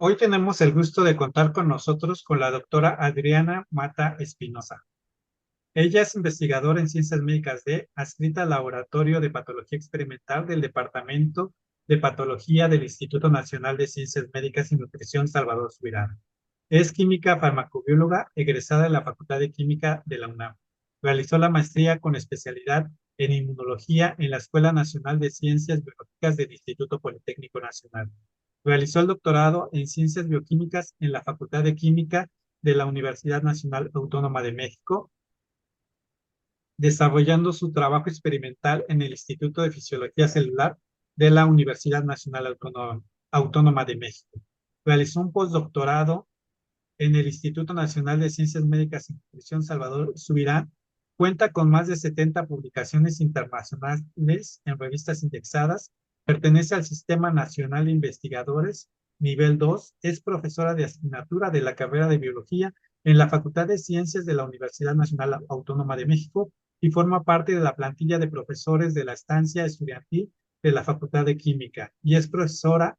Hoy tenemos el gusto de contar con nosotros con la doctora Adriana Mata Espinosa. Ella es investigadora en ciencias médicas adscrita al Laboratorio de Patología Experimental del Departamento de Patología del Instituto Nacional de Ciencias Médicas y Nutrición Salvador Subirán. Es química farmacobióloga egresada de la Facultad de Química de la UNAM. Realizó la maestría con especialidad en inmunología en la Escuela Nacional de Ciencias Biológicas del Instituto Politécnico Nacional. Realizó el doctorado en Ciencias Bioquímicas en la Facultad de Química de la Universidad Nacional Autónoma de México, desarrollando su trabajo experimental en el Instituto de Fisiología Celular de la Universidad Nacional Autónoma de México. Realizó un postdoctorado en el Instituto Nacional de Ciencias Médicas y Nutrición Salvador Subirán. Cuenta con más de 70 publicaciones internacionales en revistas indexadas. Pertenece al Sistema Nacional de Investigadores Nivel 2. Es profesora de asignatura de la carrera de Biología en la Facultad de Ciencias de la Universidad Nacional Autónoma de México y forma parte de la plantilla de profesores de la estancia estudiantil de la Facultad de Química. Y es profesora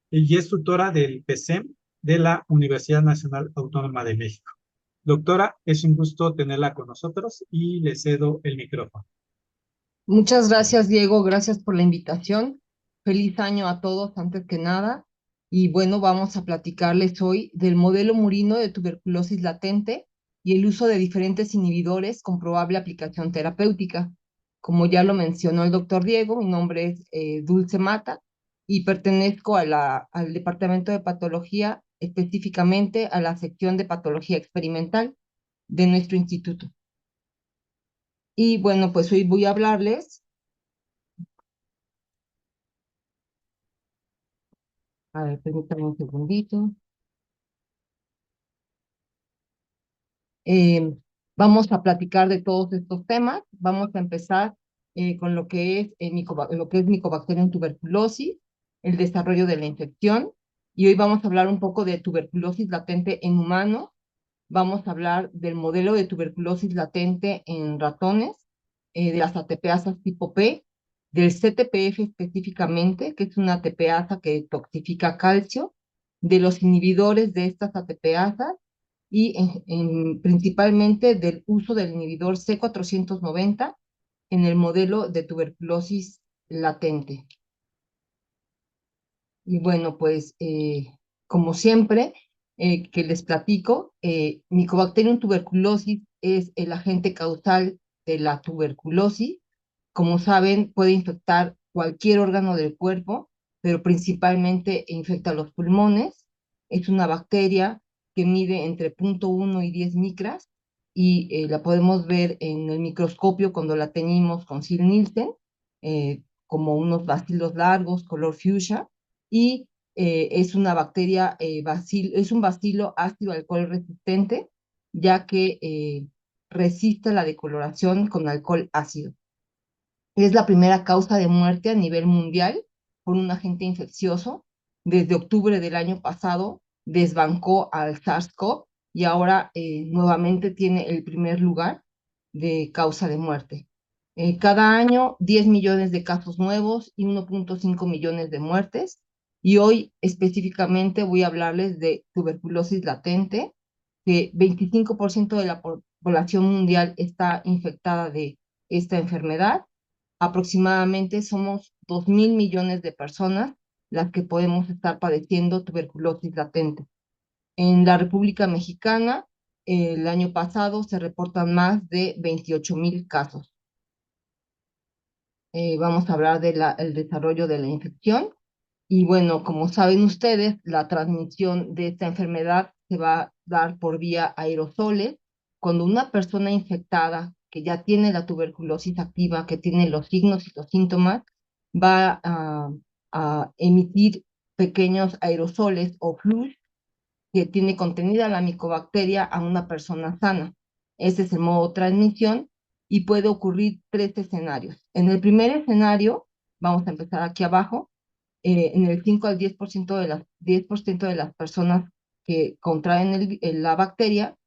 y es tutora del PESEM de la Universidad Nacional Autónoma de México. Doctora, es un gusto tenerla con nosotros y le cedo el micrófono. Muchas gracias, Diego. Gracias por la invitación. Feliz año a todos, antes que nada. Y bueno, vamos a platicarles hoy del modelo murino de tuberculosis latente y el uso de diferentes inhibidores con probable aplicación terapéutica. Como ya lo mencionó el doctor Diego, mi nombre es Dulce Mata y pertenezco al Departamento de Patología, específicamente a la sección de Patología Experimental de nuestro instituto. Y bueno, pues hoy voy a hablarles. A ver, permítame un segundito. Eh, Vamos a platicar de todos estos temas. Vamos a empezar con lo que es Mycobacterium tuberculosis, el desarrollo de la infección. Y hoy vamos a hablar un poco de tuberculosis latente en humanos. Vamos a hablar del modelo de tuberculosis latente en ratones, de las ATPasas tipo P, del CTPF específicamente, que es una ATPasa que toxifica calcio, de los inhibidores de estas ATPasas y principalmente del uso del inhibidor C490 en el modelo de tuberculosis latente. Y bueno, pues como siempre, que les platico, Mycobacterium tuberculosis es el agente causal de la tuberculosis. Como saben, puede infectar cualquier órgano del cuerpo, pero principalmente infecta los pulmones. Es una bacteria que mide entre 0.1 y 10 micras y la podemos ver en el microscopio cuando la teñimos con Sil Nielsen, como unos bacilos largos, color fuchsia, y es una bacteria, es un bacilo ácido alcohol resistente, ya que resiste la decoloración con alcohol ácido. Es la primera causa de muerte a nivel mundial por un agente infeccioso. Desde octubre del año pasado desbancó al SARS-CoV y ahora nuevamente tiene el primer lugar de causa de muerte. Cada año 10 millones de casos nuevos y 1.5 millones de muertes. Y hoy específicamente voy a hablarles de tuberculosis latente, que 25% de la población mundial está infectada de esta enfermedad. Aproximadamente somos 2.000 millones de personas las que podemos estar padeciendo tuberculosis latente. En la República Mexicana, el año pasado se reportan más de 28.000 casos. Vamos a hablar del desarrollo de la infección. Y bueno, como saben ustedes, la transmisión de esta enfermedad se va a dar por vía aerosoles. Cuando una persona infectada que ya tiene la tuberculosis activa, que tiene los signos y los síntomas, va a emitir pequeños aerosoles o flux que tiene contenida la micobacteria a una persona sana. Ese es el modo de transmisión y puede ocurrir tres escenarios. En el primer escenario, vamos a empezar aquí abajo, en el 5 al 10% de 10% de las personas que contraen la bacteria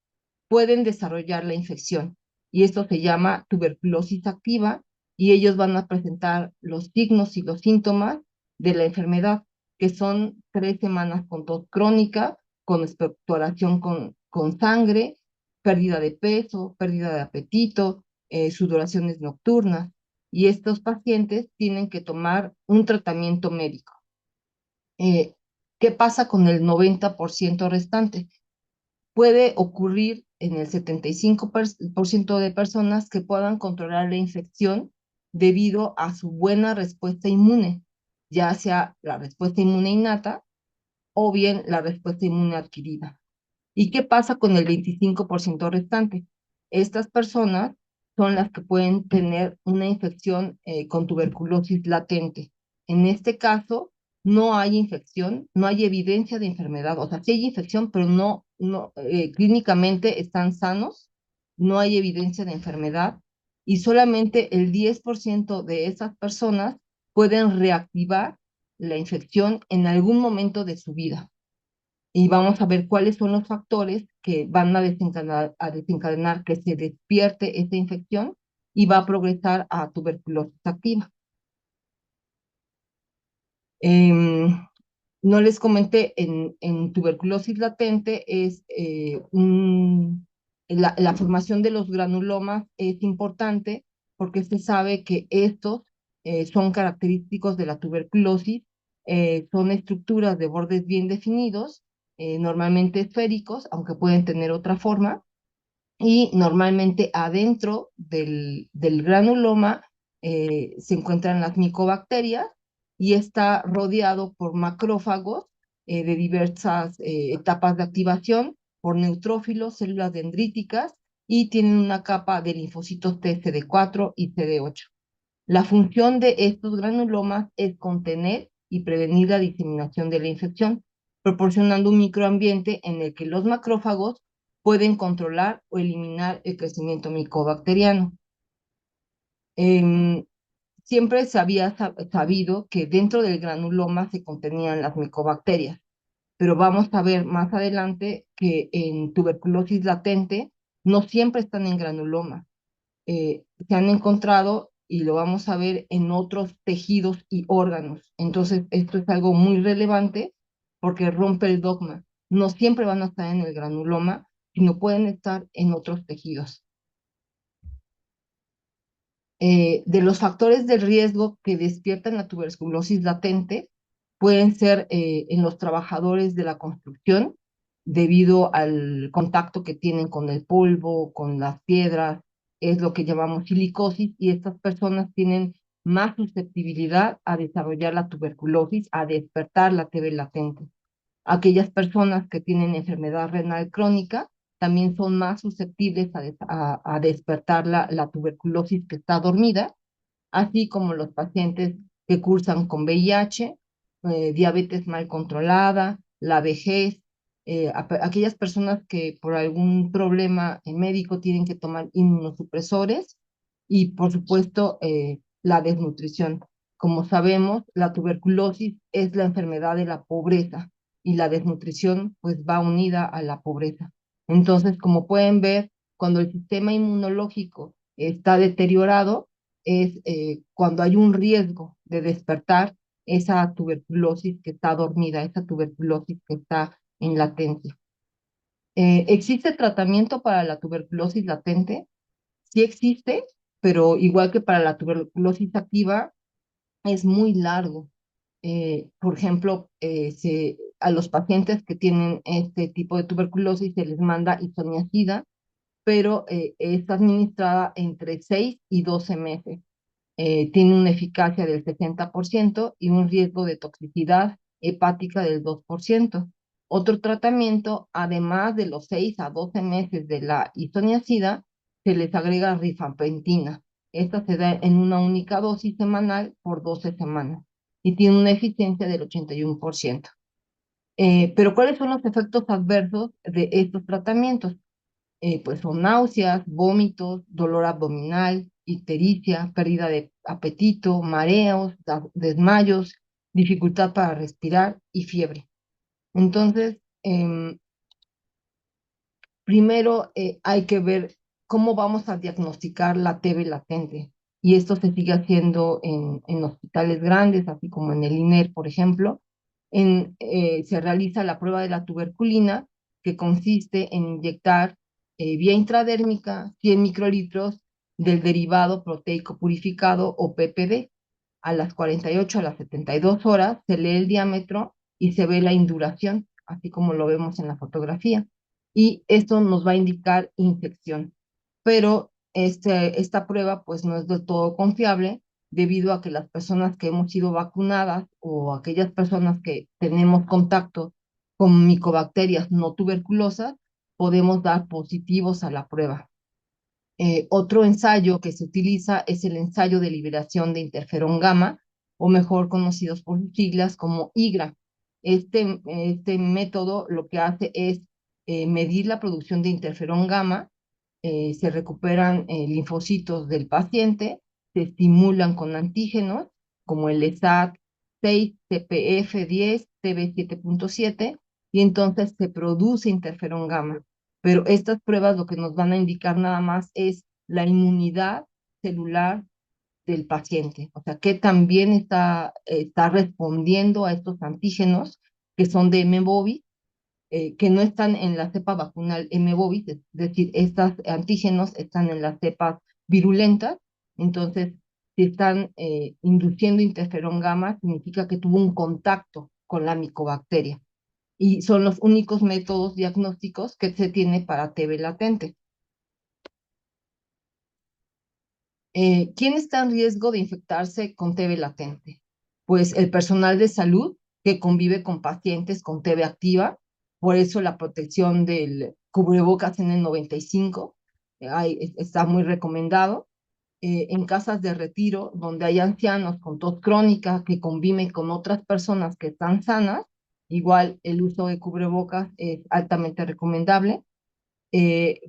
pueden desarrollar la infección. Y esto se llama tuberculosis activa y ellos van a presentar los signos y los síntomas de la enfermedad. que son 3 semanas con tos crónica, con expectoración con sangre, pérdida de peso, pérdida de apetito, sudoraciones nocturnas. Y estos pacientes tienen que tomar un tratamiento médico. Eh, ¿Qué pasa con el 90% restante? Puede ocurrir en el 75% de personas que puedan controlar la infección debido a su buena respuesta inmune, ya sea la respuesta inmune innata o bien la respuesta inmune adquirida. ¿Y qué pasa con el 25% restante? Estas personas son las que pueden tener una infección con tuberculosis latente. En este caso, no hay infección, no hay evidencia de enfermedad. O sea, sí hay infección, pero clínicamente están sanos, no hay evidencia de enfermedad y solamente el 10% de esas personas pueden reactivar la infección en algún momento de su vida y vamos a ver cuáles son los factores que van a desencadenar que se despierte esta infección y va a progresar a tuberculosis activa. Em, no les comenté, en tuberculosis latente la formación de los granulomas es importante porque se sabe que estos son característicos de la tuberculosis, son estructuras de bordes bien definidos, normalmente esféricos, aunque pueden tener otra forma, y normalmente adentro del granuloma se encuentran las micobacterias y está rodeado por macrófagos de diversas etapas de activación, por neutrófilos, células dendríticas y tienen una capa de linfocitos T, CD4 y CD8. La función de estos granulomas es contener y prevenir la diseminación de la infección, proporcionando un microambiente en el que los macrófagos pueden controlar o eliminar el crecimiento micobacteriano. Em, Siempre se había sabido que dentro del granuloma se contenían las micobacterias, pero vamos a ver más adelante que en tuberculosis latente no siempre están en granuloma. Se han encontrado y lo vamos a ver en otros tejidos y órganos. Entonces, esto es algo muy relevante porque rompe el dogma. No siempre van a estar en el granuloma, sino pueden estar en otros tejidos. De los factores de riesgo que despiertan la tuberculosis latente pueden ser en los trabajadores de la construcción, debido al contacto que tienen con el polvo, con las piedras, es lo que llamamos silicosis, y estas personas tienen más susceptibilidad a desarrollar la tuberculosis, a despertar la TB latente. Aquellas personas que tienen enfermedad renal crónica también son más susceptibles a despertar la tuberculosis que está dormida, así como los pacientes que cursan con VIH, diabetes mal controlada, la vejez, aquellas personas que por algún problema médico tienen que tomar inmunosupresores y, por supuesto, la desnutrición. Como sabemos, la tuberculosis es la enfermedad de la pobreza y la desnutrición pues va unida a la pobreza. Entonces, como pueden ver, cuando el sistema inmunológico está deteriorado, es cuando hay un riesgo de despertar esa tuberculosis que está dormida, esa tuberculosis que está en latencia. ¿Existe tratamiento para la tuberculosis latente? Sí existe, pero igual que para la tuberculosis activa, es muy largo. Por ejemplo, a los pacientes que tienen este tipo de tuberculosis se les manda isoniazida, pero es administrada entre 6 y 12 meses. Tiene una eficacia del 60% y un riesgo de toxicidad hepática del 2%. Otro tratamiento, además de los 6 a 12 meses de la isoniazida, se les agrega rifampicina. Esta se da en una única dosis semanal por 12 semanas y tiene una eficiencia del 81%. Pero ¿cuáles son los efectos adversos de estos tratamientos? Pues son náuseas, vómitos, dolor abdominal, ictericia, pérdida de apetito, mareos, desmayos, dificultad para respirar y fiebre. Entonces, primero hay que ver cómo vamos a diagnosticar la TB latente. Y esto se sigue haciendo en hospitales grandes, así como en el INER, por ejemplo. Se realiza la prueba de la tuberculina, que consiste en inyectar vía intradérmica 100 microlitros del derivado proteico purificado o PPD. A las 48 a las 72 horas se lee el diámetro y se ve la induración, así como lo vemos en la fotografía. Y esto nos va a indicar infección. Pero esta prueba pues no es del todo confiable debido a que las personas que hemos sido vacunadas o aquellas personas que tenemos contacto con micobacterias no tuberculosas, podemos dar positivos a la prueba. Otro ensayo que se utiliza es el ensayo de liberación de interferón gamma, o mejor conocidos por sus siglas como IGRA. Este método lo que hace es medir la producción de interferón gamma. Se recuperan linfocitos del paciente, se estimulan con antígenos como el ESAT-6, CPF-10, TB7.7, y entonces se produce interferón gamma. Pero estas pruebas lo que nos van a indicar nada más es la inmunidad celular del paciente, o sea, que también está respondiendo a estos antígenos que son de MBOVI, que no están en la cepa vacunal M-Bovis, es decir, estos antígenos están en las cepas virulentas. Entonces, si están induciendo interferón gamma, significa que tuvo un contacto con la micobacteria. Y son los únicos métodos diagnósticos que se tiene para TB latente. ¿Quién está en riesgo de infectarse con TB latente? Pues el personal de salud que convive con pacientes con TB activa, por eso la protección del cubrebocas N95 está muy recomendado. En casas de retiro donde hay ancianos con tos crónica que conviven con otras personas que están sanas, igual el uso de cubrebocas es altamente recomendable.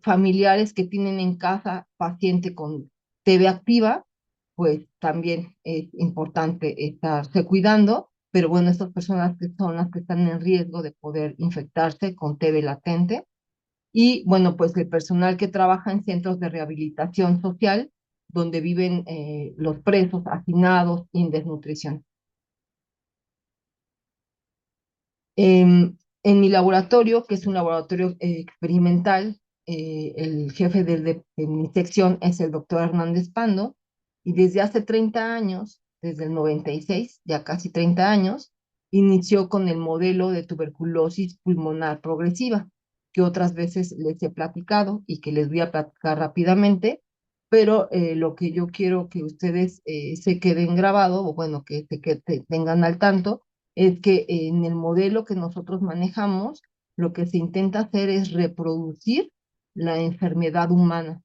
Familiares que tienen en casa paciente con TB activa, pues también es importante estarse cuidando, pero bueno, estas personas que son las que están en riesgo de poder infectarse con TB latente. Y bueno, pues el personal que trabaja en centros de rehabilitación social, donde viven los presos hacinados y en desnutrición. En mi laboratorio, que es un laboratorio experimental, el jefe de mi sección es el doctor Hernández Pando, y desde hace 30 años, desde el 96, ya casi 30 años, inició con el modelo de tuberculosis pulmonar progresiva, que otras veces les he platicado y que les voy a platicar rápidamente, pero lo que yo quiero que ustedes se queden grabado, o bueno, que tengan al tanto, es que en el modelo que nosotros manejamos, lo que se intenta hacer es reproducir la enfermedad humana.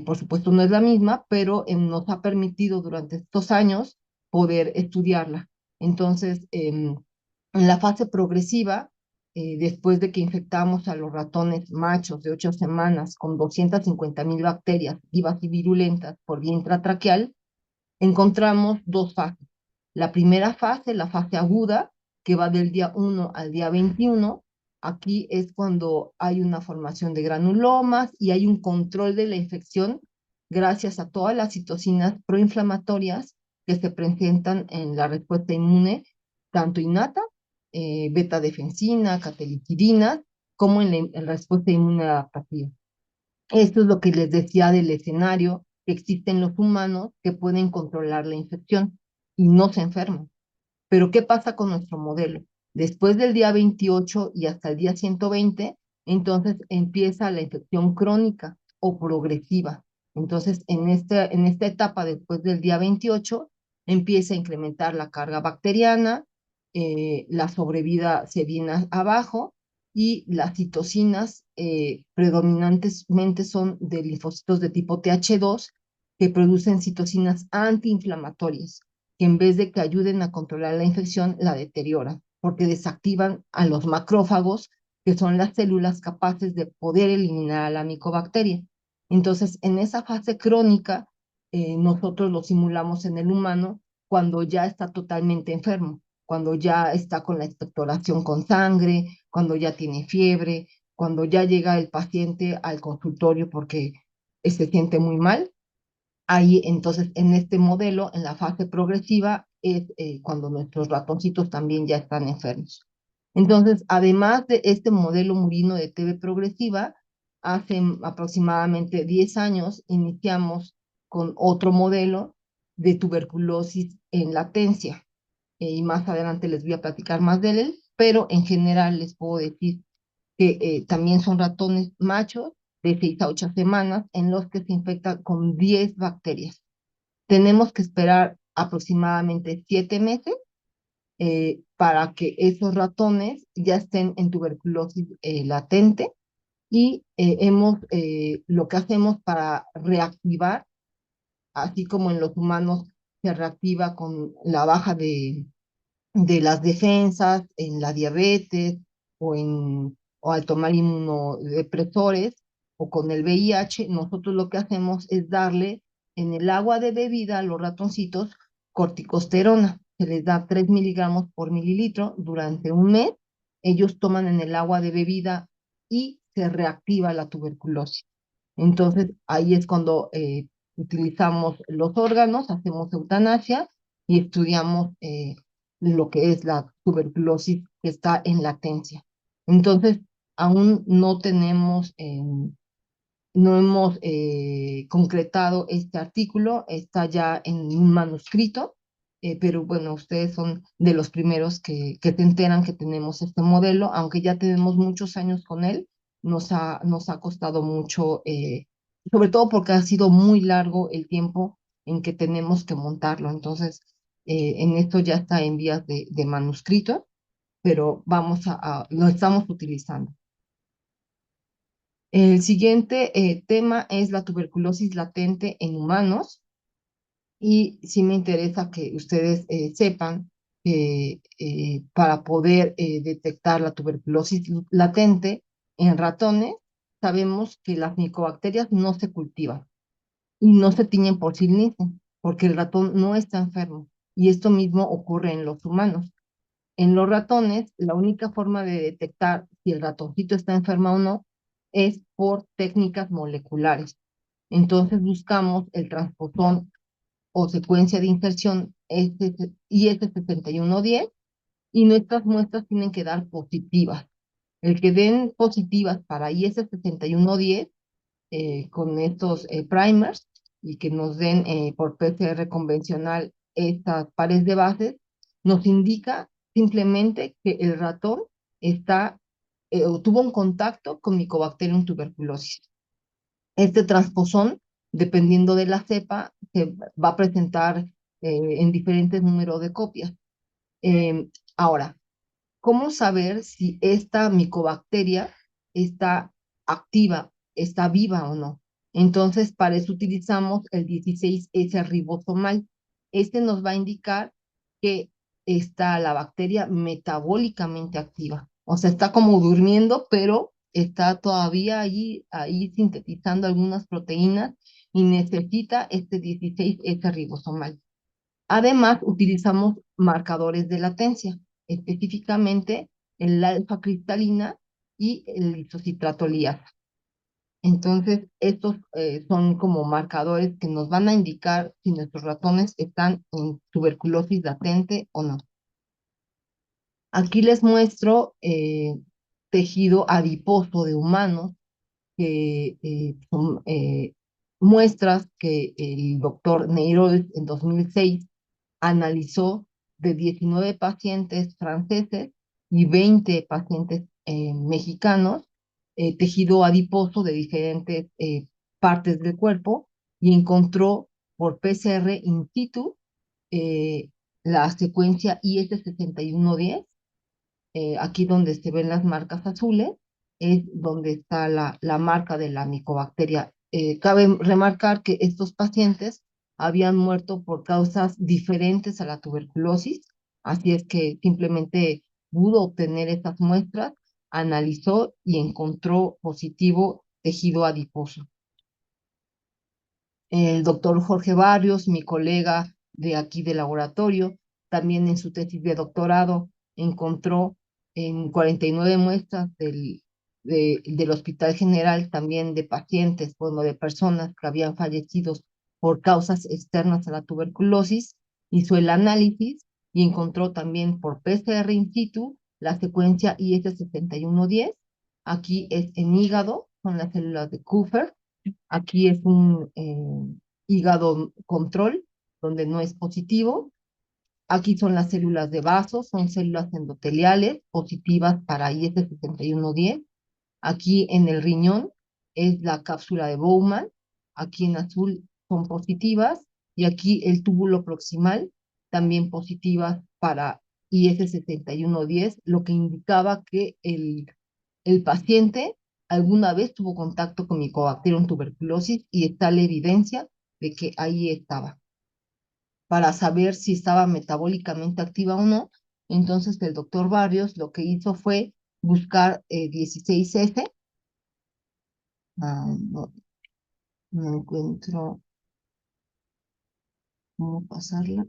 Por supuesto no es la misma, pero nos ha permitido durante estos años poder estudiarla. Entonces, en la fase progresiva, después de que infectamos a los ratones machos de 8 semanas con 250.000 bacterias vivas y virulentas por vía intratraqueal, encontramos dos fases. La primera fase, la fase aguda, que va del día 1 al día 21. Aquí es cuando hay una formación de granulomas y hay un control de la infección gracias a todas las citocinas proinflamatorias que se presentan en la respuesta inmune, tanto innata, beta-defensina, catelicidina, como en la respuesta inmune adaptativa. Esto es lo que les decía del escenario que existen los humanos que pueden controlar la infección y no se enferman. Pero ¿qué pasa con nuestro modelo? Después del día 28 y hasta el día 120, entonces empieza la infección crónica o progresiva. Entonces, en esta etapa después del día 28, empieza a incrementar la carga bacteriana, la sobrevida se viene abajo y las citocinas predominantemente son de linfocitos de tipo TH2 que producen citocinas antiinflamatorias que en vez de que ayuden a controlar la infección, la deterioran, porque desactivan a los macrófagos, que son las células capaces de poder eliminar a la micobacteria. Entonces, en esa fase crónica, nosotros lo simulamos en el humano cuando ya está totalmente enfermo, cuando ya está con la expectoración con sangre, cuando ya tiene fiebre, cuando ya llega el paciente al consultorio porque se siente muy mal. Ahí entonces en este modelo, en la fase progresiva, es cuando nuestros ratoncitos también ya están enfermos. Entonces, además de este modelo murino de TV progresiva, hace aproximadamente 10 años iniciamos con otro modelo de tuberculosis en latencia. Y más adelante les voy a platicar más de él, pero en general les puedo decir que también son ratones machos de 6 a 8 semanas en los que se infectan con 10 bacterias. Tenemos que esperar aproximadamente 7 meses para que esos ratones ya estén en tuberculosis latente y lo que hacemos para reactivar, así como en los humanos se reactiva con la baja de las defensas, en la diabetes o al tomar inmunodepresores o con el VIH, nosotros lo que hacemos es darle en el agua de bebida a los ratoncitos corticosterona. Se les da 3 miligramos por mililitro durante un mes. Ellos toman en el agua de bebida y se reactiva la tuberculosis. Entonces, ahí es cuando utilizamos los órganos, hacemos eutanasia y estudiamos lo que es la tuberculosis que está en latencia. Entonces, aún no hemos concretado este artículo, está ya en un manuscrito, pero bueno, ustedes son de los primeros que se enteran que tenemos este modelo, aunque ya tenemos muchos años con él, nos ha costado mucho, sobre todo porque ha sido muy largo el tiempo en que tenemos que montarlo. Entonces, en esto ya está en vías de manuscrito, pero lo estamos utilizando. El siguiente tema es la tuberculosis latente en humanos y sí me interesa que ustedes sepan que para poder detectar la tuberculosis latente en ratones, sabemos que las micobacterias no se cultivan y no se tiñen por sí mismos, porque el ratón no está enfermo y esto mismo ocurre en los humanos. En los ratones, la única forma de detectar si el ratoncito está enfermo o no es por técnicas moleculares. Entonces buscamos el transposón o secuencia de inserción IS6110 y nuestras muestras tienen que dar positivas. El que den positivas para IS6110 con estos primers y que nos den por PCR convencional estas pares de bases, nos indica simplemente que el ratón tuvo un contacto con Mycobacterium tuberculosis. Este transposón, dependiendo de la cepa, se va a presentar en diferentes números de copias. Ahora, ¿cómo saber si esta micobacteria está activa, está viva o no? Entonces, para eso utilizamos el 16S ribosomal. Este nos va a indicar que está la bacteria metabólicamente activa. O sea, está como durmiendo, pero está todavía ahí sintetizando algunas proteínas y necesita este 16S ribosomal. Además, utilizamos marcadores de latencia, específicamente el alfa cristalina y el isocitrato liasa. Entonces, estos son como marcadores que nos van a indicar si nuestros ratones están en tuberculosis latente o no. Aquí les muestro tejido adiposo de humanos, que son muestras que el doctor Neiroz en 2006 analizó de 19 pacientes franceses y 20 pacientes mexicanos, tejido adiposo de diferentes partes del cuerpo y encontró por PCR in situ eh, la secuencia IS6110. Aquí donde se ven las marcas azules es donde está la marca de la micobacteria. Cabe remarcar que estos pacientes habían muerto por causas diferentes a la tuberculosis, así es que simplemente pudo obtener estas muestras, analizó y encontró positivo tejido adiposo. El doctor Jorge Barrios, mi colega de aquí del laboratorio, también en su tesis de doctorado encontró en 49 muestras del Hospital General también de pacientes, bueno, de personas que habían fallecido por causas externas a la tuberculosis, hizo el análisis y encontró también por PCR in situ la secuencia IS7110. Aquí es en hígado, son las células de Kupffer. Aquí es un hígado control, donde no es positivo. Aquí son las células de vaso, son células endoteliales positivas para IS7110. Aquí en el riñón es la cápsula de Bowman. Aquí en azul son positivas. Y aquí el túbulo proximal, también positivas para IS7110, lo que indicaba que el paciente alguna vez tuvo contacto con Mycobacterium tuberculosis y está la evidencia de que ahí estaba. Para saber si estaba metabólicamente activa o no, entonces el doctor Barrios lo que hizo fue buscar 16S. No, no encuentro cómo pasarla.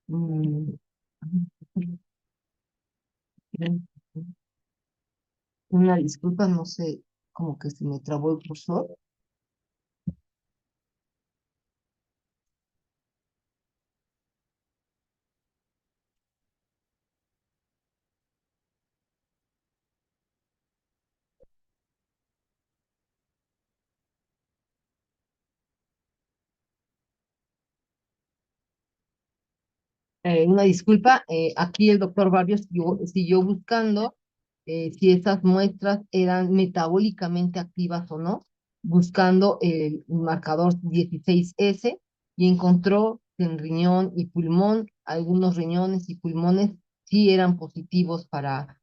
Mm, Una disculpa, no sé, como que se me trabó el cursor. Una disculpa, aquí el doctor Barrios siguió buscando si esas muestras eran metabólicamente activas o no, buscando el marcador 16S y encontró que en riñón y pulmón, algunos riñones y pulmones sí eran positivos para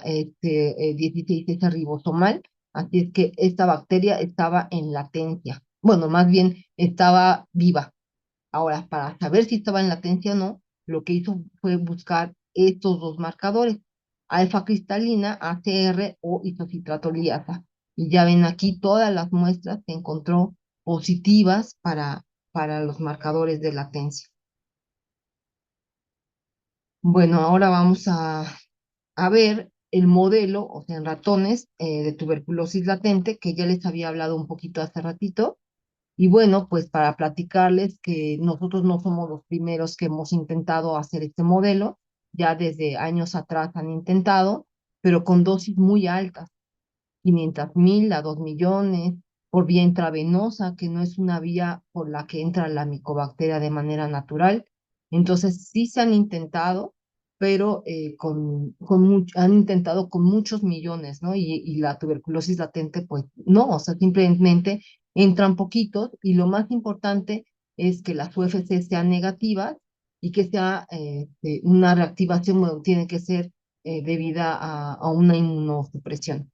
este 16S ribosomal, así es que esta bacteria estaba en latencia, bueno, más bien estaba viva. Ahora, para saber si estaba en latencia o no, lo que hizo fue buscar estos dos marcadores, alfa cristalina, ACR o isocitrato liasa. Y ya ven aquí todas las muestras que encontró positivas para los marcadores de latencia. Bueno, ahora vamos a ver el modelo, o sea, en ratones de tuberculosis latente, que ya les había hablado un poquito hace ratito. Y bueno, pues para platicarles que nosotros no somos los primeros que hemos intentado hacer este modelo, ya desde años atrás han intentado, pero con dosis muy altas, 500,000 a 2 millones, por vía intravenosa, que no es una vía por la que entra la micobacteria de manera natural. Entonces, sí se han intentado, pero han intentado con muchos millones, ¿no? Y la tuberculosis latente, pues no, o sea, simplemente entran poquitos y lo más importante es que las UFC sean negativas y que sea una reactivación, bueno, tiene que ser debida a una inmunosupresión.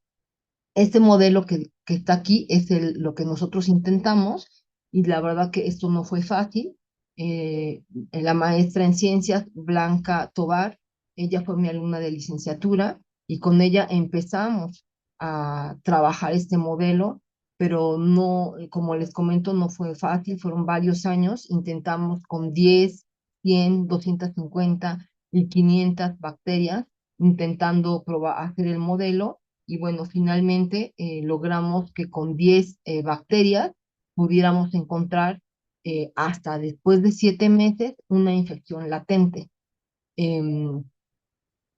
Este modelo que está aquí es lo que nosotros intentamos y la verdad que esto no fue fácil. La maestra en ciencias, Blanca Tovar, ella fue mi alumna de licenciatura y con ella empezamos a trabajar este modelo, pero no, como les comento, no fue fácil, fueron varios años. Intentamos con 10, 100, 250 y 500 bacterias intentando probar, hacer el modelo y bueno, finalmente logramos que con 10 bacterias pudiéramos encontrar hasta después de 7 meses una infección latente. Em,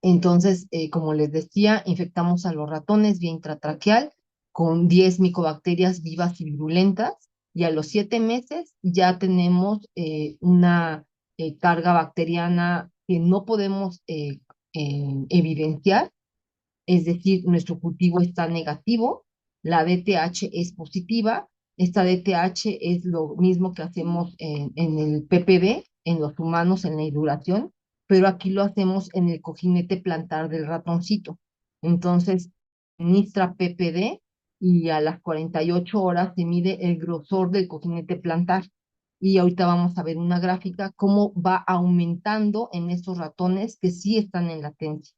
entonces, como les decía, infectamos a los ratones vía intratraqueal con 10 micobacterias vivas y virulentas y a los 7 meses ya tenemos una carga bacteriana que no podemos evidenciar, es decir, nuestro cultivo está negativo, la DTH es positiva, esta DTH es lo mismo que hacemos en el PPD, en los humanos, en la hidulación, pero aquí lo hacemos en el cojinete plantar del ratoncito. Entonces, administra PPD y a las 48 horas se mide el grosor del cojinete plantar. Y ahorita vamos a ver una gráfica cómo va aumentando en estos ratones que sí están en latencia.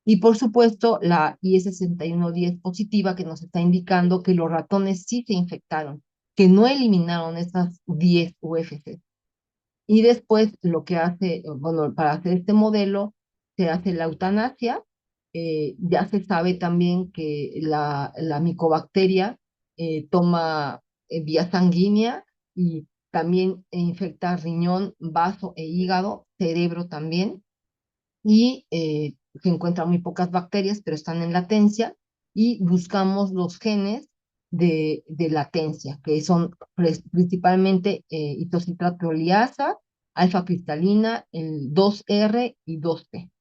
Y por supuesto, la IE6110 positiva que nos está indicando que los ratones sí se infectaron, que no eliminaron esas 10 UFC. Y después lo que hace, bueno, para hacer este modelo, se hace la eutanasia. Ya se sabe también que la micobacteria toma vía sanguínea y también infecta riñón, vaso e hígado, cerebro también, y se encuentran muy pocas bacterias, pero están en latencia, y buscamos los genes de latencia, que son principalmente isocitrato-liasa, alfa cristalina, el 2R y 2T.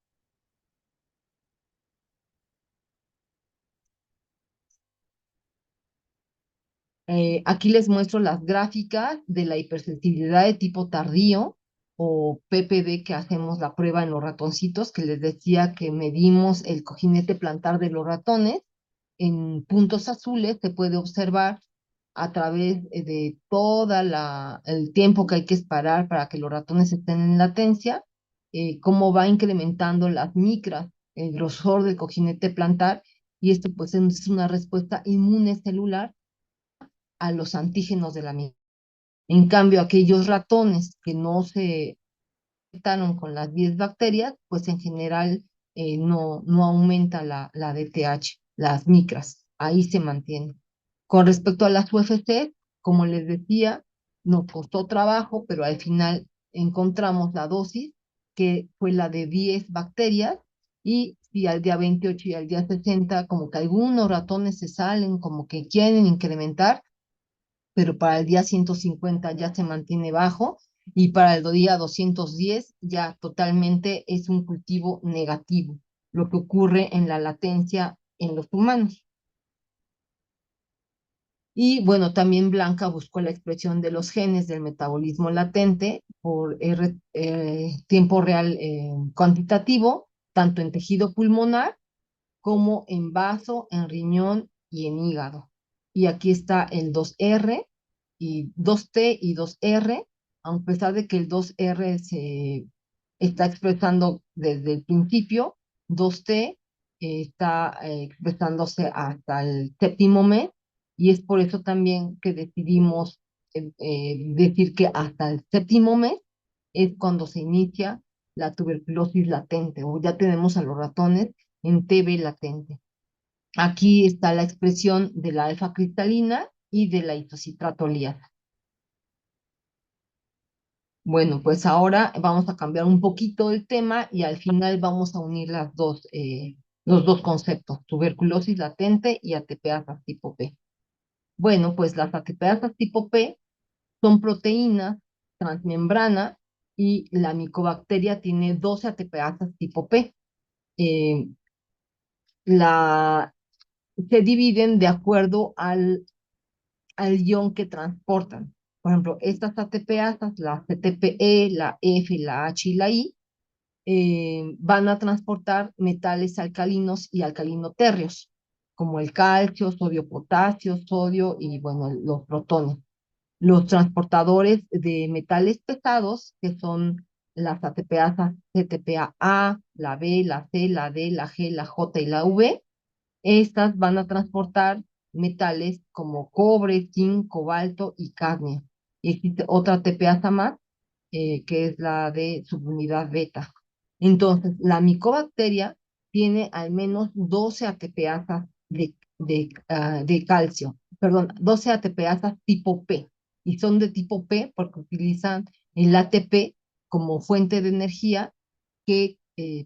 Aquí les muestro las gráficas de la hipersensibilidad de tipo tardío o PPD, que hacemos la prueba en los ratoncitos, que les decía que medimos el cojinete plantar de los ratones. En puntos azules se puede observar a través de toda el tiempo que hay que esperar para que los ratones estén en latencia, cómo va incrementando las micras, el grosor del cojinete plantar, y esto pues es una respuesta inmune celular a los antígenos de la misma. En cambio, aquellos ratones que no se infectaron con las 10 bacterias, pues en general no aumenta la DTH, las micras, ahí se mantiene. Con respecto a las UFC, como les decía, nos costó trabajo, pero al final encontramos la dosis, que fue la de 10 bacterias, y si al día 28 y al día 60, como que algunos ratones se salen, como que quieren incrementar, pero para el día 150 ya se mantiene bajo, y para el día 210 ya totalmente es un cultivo negativo, lo que ocurre en la latencia en los humanos. Y bueno, también Blanca buscó la expresión de los genes del metabolismo latente por tiempo real cuantitativo, tanto en tejido pulmonar como en vaso, en riñón y en hígado. Y aquí está el 2R y 2T y 2R, a pesar de que el 2R se está expresando desde el principio, 2T está expresándose hasta el séptimo mes, y es por eso también que decidimos decir que hasta el séptimo mes es cuando se inicia la tuberculosis latente, o ya tenemos a los ratones en TB latente. Aquí está la expresión de la alfa cristalina y de la isocitrato-liasa. Bueno, pues ahora vamos a cambiar un poquito el tema y al final vamos a unir los dos conceptos, tuberculosis latente y ATPasas tipo P. Bueno, pues las ATPasas tipo P son proteínas transmembrana, y la micobacteria tiene 12 ATPasas tipo P. Eh, la, Se dividen de acuerdo al ion que transportan. Por ejemplo, estas ATPasas, la CTPE, la F, la H y la I, van a transportar metales alcalinos y alcalinotérreos, como el calcio, sodio, potasio, sodio y, bueno, los protones. Los transportadores de metales pesados, que son las ATPasas CTPA, la B, la C, la D, la G, la J y la V, estas van a transportar metales como cobre, zinc, cobalto y cadmio. Y existe otra TPasa más, que es la de subunidad beta. Entonces, la micobacteria tiene al menos 12 ATPasas de calcio, perdón, 12 ATPasas tipo P. Y son de tipo P porque utilizan el ATP como fuente de energía, que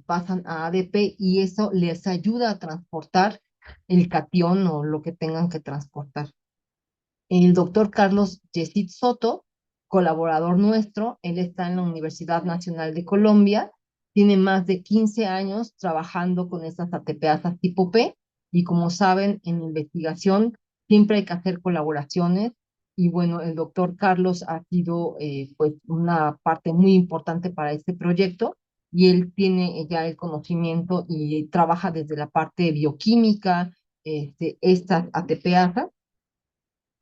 pasan a ADP, y eso les ayuda a transportar el catión o lo que tengan que transportar. El doctor Carlos Yesid Soto, colaborador nuestro, él está en la Universidad Nacional de Colombia, tiene más de 15 años trabajando con estas ATPasas tipo P, y como saben, en investigación siempre hay que hacer colaboraciones, y bueno, el doctor Carlos ha sido pues una parte muy importante para este proyecto, y él tiene ya el conocimiento y trabaja desde la parte bioquímica, estas ATPasas,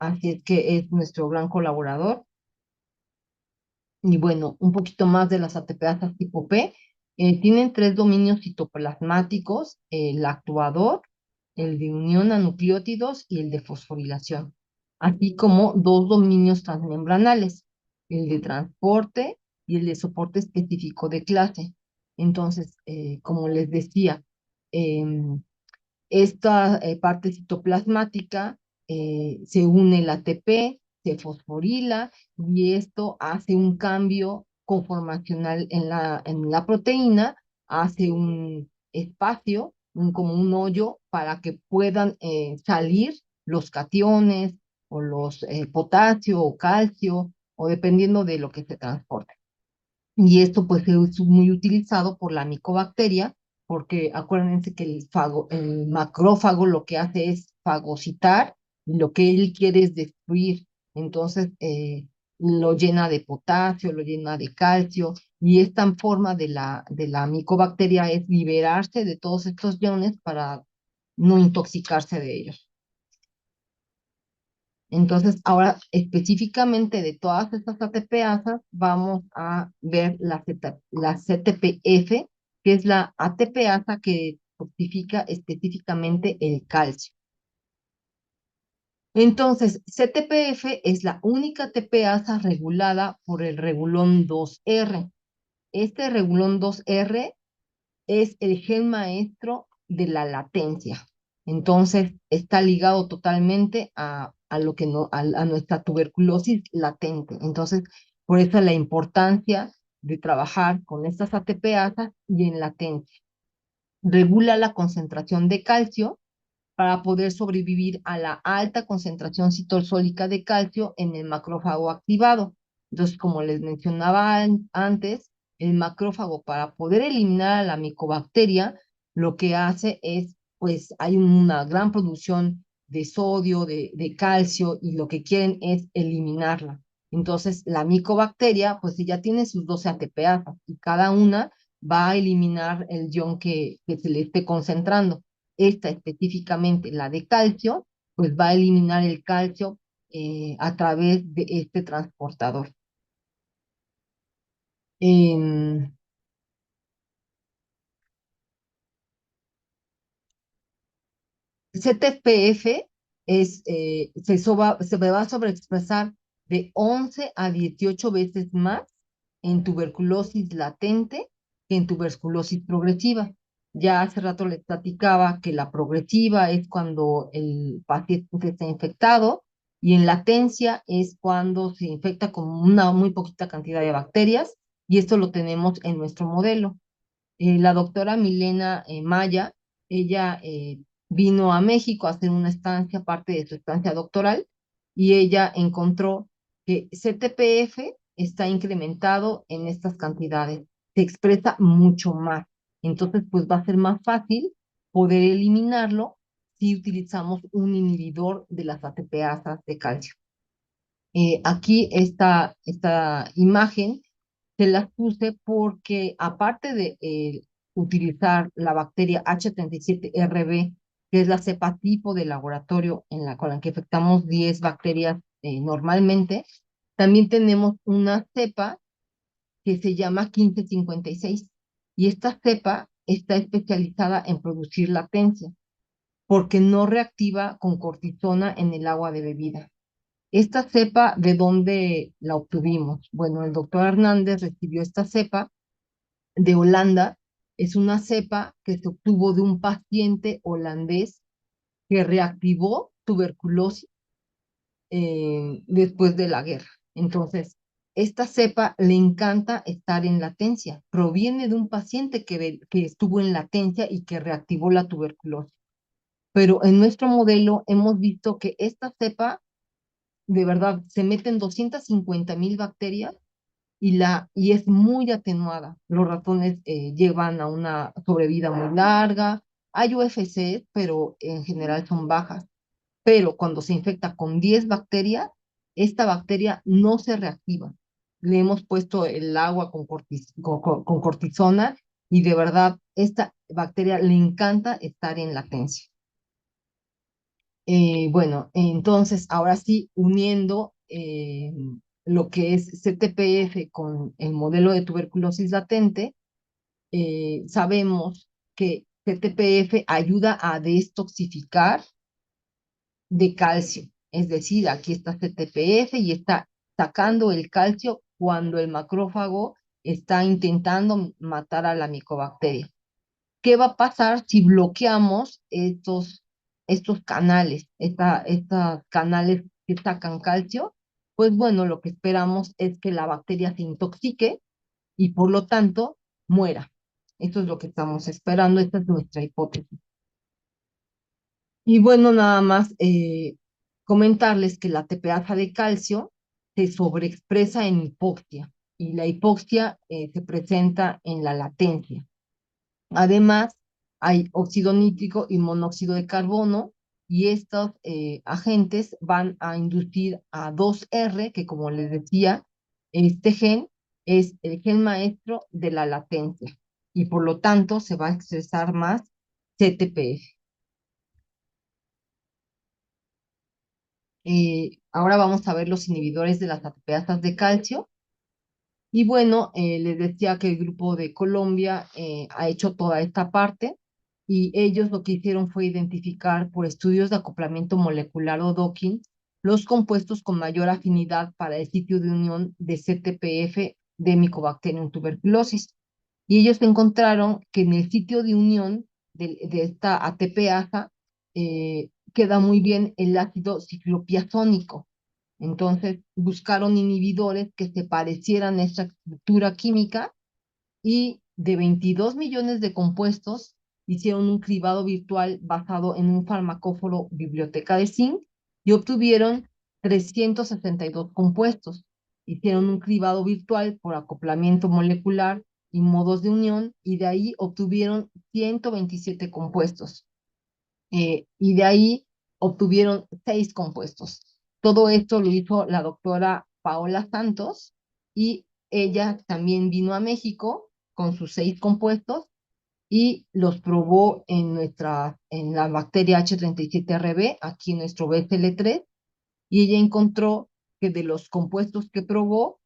así es que es nuestro gran colaborador. Y bueno, un poquito más de las ATPasas tipo P. Tienen tres dominios citoplasmáticos: el actuador, el de unión a nucleótidos y el de fosforilación, así como dos dominios transmembranales, el de transporte y el de soporte específico de clase. Entonces, como les decía, em, esta parte citoplasmática se une el ATP, se fosforila y esto hace un cambio conformacional en la proteína, hace un espacio, como un hoyo para que puedan salir los cationes o los potasio o calcio o dependiendo de lo que se transporte. Y esto pues es muy utilizado por la micobacteria, porque acuérdense que el macrófago lo que hace es fagocitar, y lo que él quiere es destruir. Entonces lo llena de potasio, lo llena de calcio, y esta forma de la micobacteria es liberarse de todos estos iones para no intoxicarse de ellos. Entonces, ahora específicamente de todas estas ATPasas, vamos a ver la CTPF, que es la ATPasa que toxifica específicamente el calcio. Entonces, CTPF es la única ATPasa regulada por el regulón 2R. Este regulón 2R es el gen maestro de la latencia. Entonces, está ligado totalmente a lo que no, a nuestra tuberculosis latente. Entonces, por eso la importancia de trabajar con estas ATPasas y en latencia. Regula la concentración de calcio para poder sobrevivir a la alta concentración citosólica de calcio en el macrófago activado. Entonces, como les mencionaba antes, el macrófago para poder eliminar a la micobacteria, lo que hace es, pues hay una gran producción de sodio, de calcio, y lo que quieren es eliminarla. Entonces, la micobacteria, pues ella tiene sus 12 ATPasas y cada una va a eliminar el ion que se le esté concentrando. Esta específicamente, la de calcio, pues va a eliminar el calcio a través de este transportador. En CTPF se va a sobreexpresar de 11 a 18 veces más en tuberculosis latente que en tuberculosis progresiva. Ya hace rato les platicaba que la progresiva es cuando el paciente está infectado y en latencia es cuando se infecta con una muy poquita cantidad de bacterias, y esto lo tenemos en nuestro modelo. La doctora Milena Maya, ella vino a México a hacer una estancia, parte de su estancia doctoral, y ella encontró que CTPF está incrementado en estas cantidades, se expresa mucho más. Entonces, pues va a ser más fácil poder eliminarlo si utilizamos un inhibidor de las ATPasas de calcio. Aquí esta imagen se las puse porque aparte de utilizar la bacteria H37RB, que es la cepa tipo de laboratorio con la que afectamos 10 bacterias normalmente, también tenemos una cepa que se llama 1556. Y esta cepa está especializada en producir latencia porque no reactiva con cortisona en el agua de bebida. Esta cepa, ¿de dónde la obtuvimos? Bueno, el doctor Hernández recibió esta cepa de Holanda. Es una cepa que se obtuvo de un paciente holandés que reactivó tuberculosis después de la guerra. Entonces, esta cepa le encanta estar en latencia. Proviene de un paciente que estuvo en latencia y que reactivó la tuberculosis. Pero en nuestro modelo hemos visto que esta cepa de verdad, se meten 250,000 bacterias y es muy atenuada. Los ratones llevan a una sobrevida muy larga. Hay UFC, pero en general son bajas. Pero cuando se infecta con 10 bacterias, esta bacteria no se reactiva. Le hemos puesto el agua con cortisona y de verdad, esta bacteria le encanta estar en latencia. Bueno, entonces ahora sí, uniendo lo que es CTPF con el modelo de tuberculosis latente, sabemos que CTPF ayuda a detoxificar de calcio. Es decir, aquí está CTPF y está sacando el calcio cuando el macrófago está intentando matar a la micobacteria. ¿Qué va a pasar si bloqueamos estos canales, estos canales que sacan calcio? pues bueno, lo que esperamos es que la bacteria se intoxique y por lo tanto muera. Esto es lo que estamos esperando, esta es nuestra hipótesis. Y bueno, nada más comentarles que la tepeasa de calcio se sobreexpresa en hipoxia y la hipoxia se presenta en la latencia. Además, hay óxido nítrico y monóxido de carbono y estos agentes van a inducir a 2R, que como les decía, este gen es el gen maestro de la latencia y por lo tanto se va a expresar más CTPF. Ahora vamos a ver los inhibidores de las ATPasas de calcio. Y bueno, les decía que el grupo de Colombia ha hecho toda esta parte y ellos lo que hicieron fue identificar por estudios de acoplamiento molecular o docking los compuestos con mayor afinidad para el sitio de unión de CTPF de Mycobacterium tuberculosis. Y ellos encontraron que en el sitio de unión de esta ATPasa queda muy bien el ácido ciclopiazónico. Entonces buscaron inhibidores que se parecieran a esta estructura química y de 22 millones de compuestos hicieron un cribado virtual basado en un farmacóforo biblioteca de zinc y obtuvieron 362 compuestos. Hicieron un cribado virtual por acoplamiento molecular y modos de unión y de ahí obtuvieron 127 compuestos y de ahí obtuvieron 6 compuestos. Todo esto lo hizo la doctora Paola Santos y ella también vino a México con sus 6 compuestos y los probó en la bacteria H37RB, aquí en nuestro BCL3, y ella encontró que de los compuestos que probó,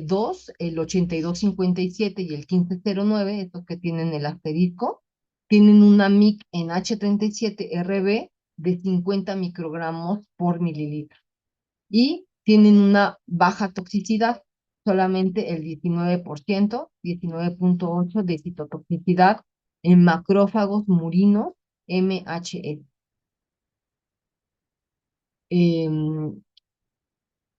dos, el 8257 y el 1509, estos que tienen el asterisco, tienen una MIC en H37RB de 50 microgramos por mililitro y tienen una baja toxicidad, solamente el 19%, 19.8 de citotoxicidad en macrófagos murinos MHE.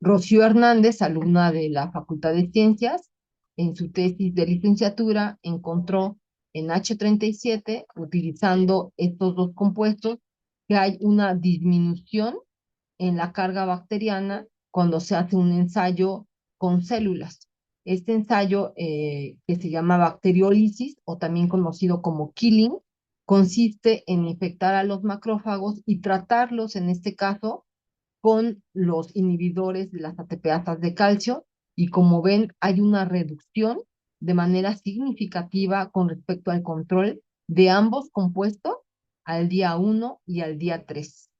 Rocío Hernández, alumna de la Facultad de Ciencias, en su tesis de licenciatura encontró en H37, utilizando estos dos compuestos, que hay una disminución en la carga bacteriana cuando se hace un ensayo con células. Este ensayo, que se llama bacteriólisis o también conocido como killing, consiste en infectar a los macrófagos y tratarlos, en este caso, con los inhibidores de las ATPasas de calcio y como ven hay una reducción de manera significativa con respecto al control de ambos compuestos al día 1 y al día 3.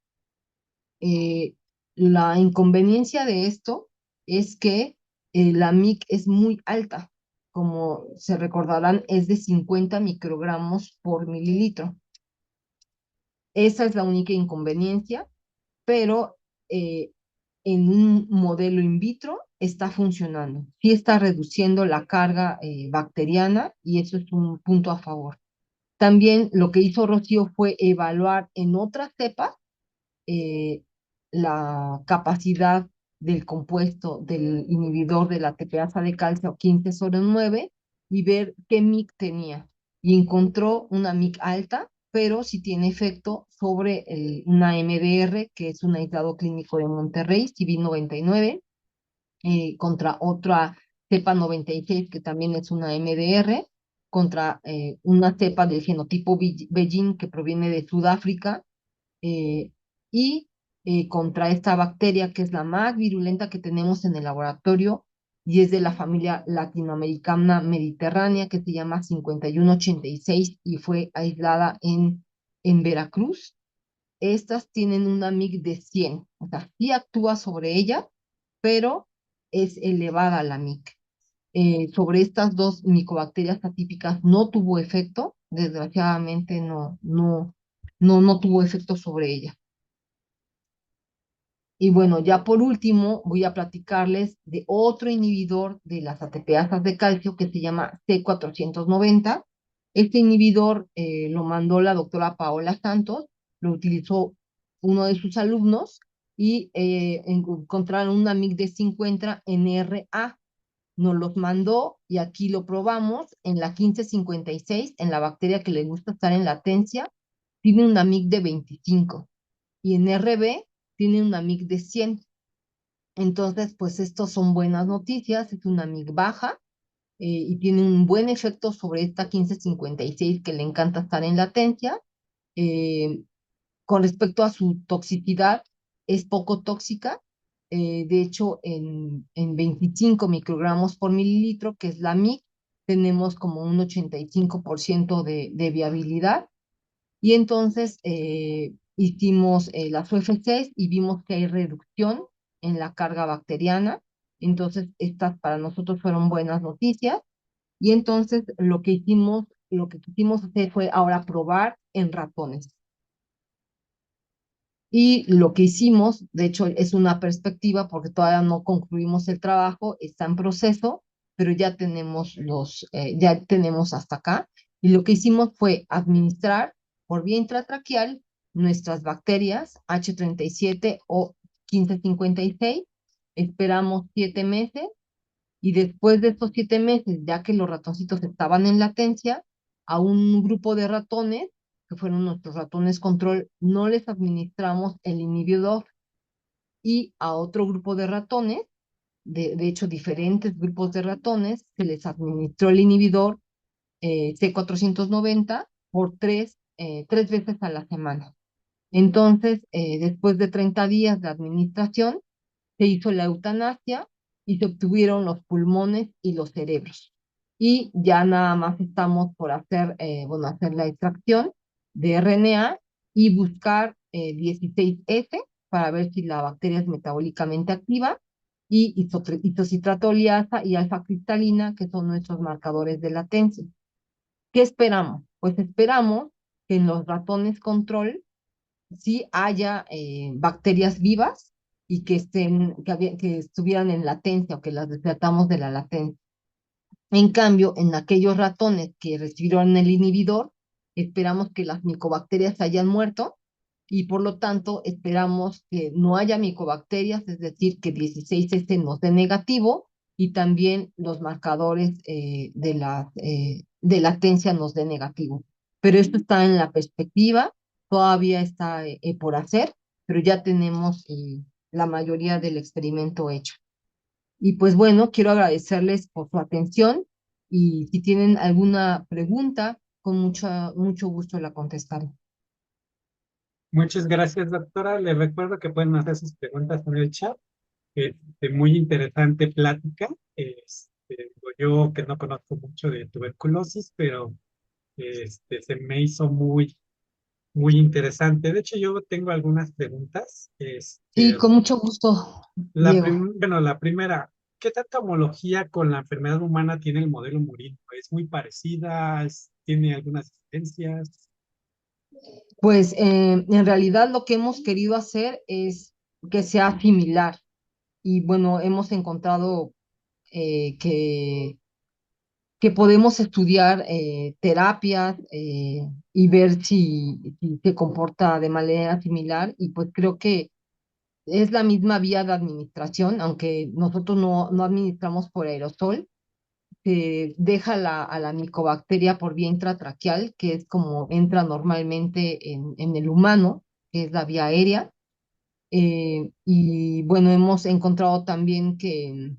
Eh, la inconveniencia de esto es que la MIC es muy alta, como se recordarán es de 50 microgramos por mililitro. Esa es la única inconveniencia, pero eh, en un modelo in vitro está funcionando. Sí está reduciendo la carga bacteriana y eso es un punto a favor. También lo que hizo Rocío fue evaluar en otras cepas eh, la capacidad del compuesto del inhibidor de la TPasa de calcio 1509 y ver qué MIC tenía. Y encontró una MIC alta, pero sí tiene efecto sobre una MDR, que es un aislado clínico de Monterrey, CV99, contra otra cepa 96, que también es una MDR, contra una cepa del genotipo Beijing, que proviene de Sudáfrica, eh, y contra esta bacteria que es la más virulenta que tenemos en el laboratorio y es de la familia latinoamericana mediterránea que se llama 5186 y fue aislada en Veracruz. Estas tienen una MIC de 100, o sea, sí actúa sobre ella, pero es elevada la MIC. Sobre estas dos micobacterias atípicas no tuvo efecto, desgraciadamente no tuvo efecto sobre ella. Y bueno, ya por último voy a platicarles de otro inhibidor de las ATPasas de calcio que se llama C490. Este inhibidor lo mandó la doctora Paola Santos, lo utilizó uno de sus alumnos y encontraron una MIC de 50 en RA. Nos los mandó y aquí lo probamos en la 1556, en la bacteria que le gusta estar en latencia, tiene una MIC de 25 y en RB tiene una MIC de 100. Entonces, pues estos son buenas noticias, es una MIC baja y tiene un buen efecto sobre esta 1556 que le encanta estar en latencia. Eh, con respecto a su toxicidad, es poco tóxica. De hecho, en 25 microgramos por mililitro, que es la MIC, tenemos como un 85% de viabilidad. Y entonces hicimos las UFCs y vimos que hay reducción en la carga bacteriana. Entonces, estas para nosotros fueron buenas noticias. Y entonces lo que quisimos hacer fue ahora probar en ratones. Y lo que hicimos, de hecho, es una perspectiva porque todavía no concluimos el trabajo, está en proceso, pero ya tenemos hasta acá. Y lo que hicimos fue administrar por vía intratraqueal nuestras bacterias H37 o 1556. Esperamos 7 meses y después de estos 7 meses, ya que los ratoncitos estaban en latencia, a un grupo de ratones, que fueron nuestros ratones control, no les administramos el inhibidor y a otro grupo de ratones, de hecho diferentes grupos de ratones, se les administró el inhibidor C490 por tres veces a la semana. Entonces, después de 30 días de administración, se hizo la eutanasia y se obtuvieron los pulmones y los cerebros. Y ya nada más estamos por hacer la extracción de RNA y buscar 16S para ver si la bacteria es metabólicamente activa y isocitrato-liasa y alfa-cristalina, que son nuestros marcadores de latencia. ¿Qué esperamos? Pues esperamos que en los ratones control sí haya bacterias vivas y que estuvieran en latencia o que las despertamos de la latencia. En cambio, en aquellos ratones que recibieron el inhibidor, esperamos que las micobacterias hayan muerto y por lo tanto esperamos que no haya micobacterias, es decir, que 16S nos dé negativo y también los marcadores de latencia nos dé negativo. Pero esto está en la perspectiva, todavía está por hacer, pero ya tenemos la mayoría del experimento hecho. Y pues bueno, quiero agradecerles por su atención y si tienen alguna pregunta, con mucho gusto la contestaré. Muchas gracias, doctora. Les recuerdo que pueden hacer sus preguntas en el chat. Muy interesante plática. Yo que no conozco mucho de tuberculosis, pero se me hizo muy interesante. De hecho, yo tengo algunas preguntas. Sí, con mucho gusto, Diego. Bueno, la primera, ¿qué tanta homología con la enfermedad humana tiene el modelo murino? ¿Es muy parecida? ¿Tiene algunas diferencias? Pues en realidad lo que hemos querido hacer es que sea similar y bueno, hemos encontrado eh, que, que podemos estudiar terapias y ver si se comporta de manera similar y pues creo que es la misma vía de administración, aunque nosotros no administramos por aerosol, se deja a la micobacteria por vía intratraqueal, que es como entra normalmente en el humano, que es la vía aérea. Y bueno, hemos encontrado también que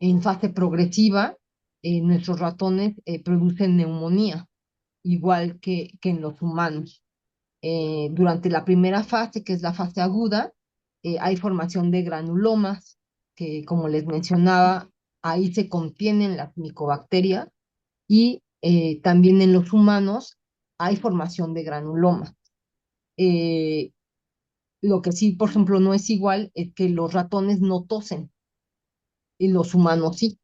en fase progresiva nuestros ratones producen neumonía, igual que en los humanos. Durante la primera fase, que es la fase aguda, hay formación de granulomas, que como les mencionaba, ahí se contienen las micobacterias y también en los humanos hay formación de granulomas. Eh, lo que sí, por ejemplo, no es igual es que los ratones no tosen y los humanos sí.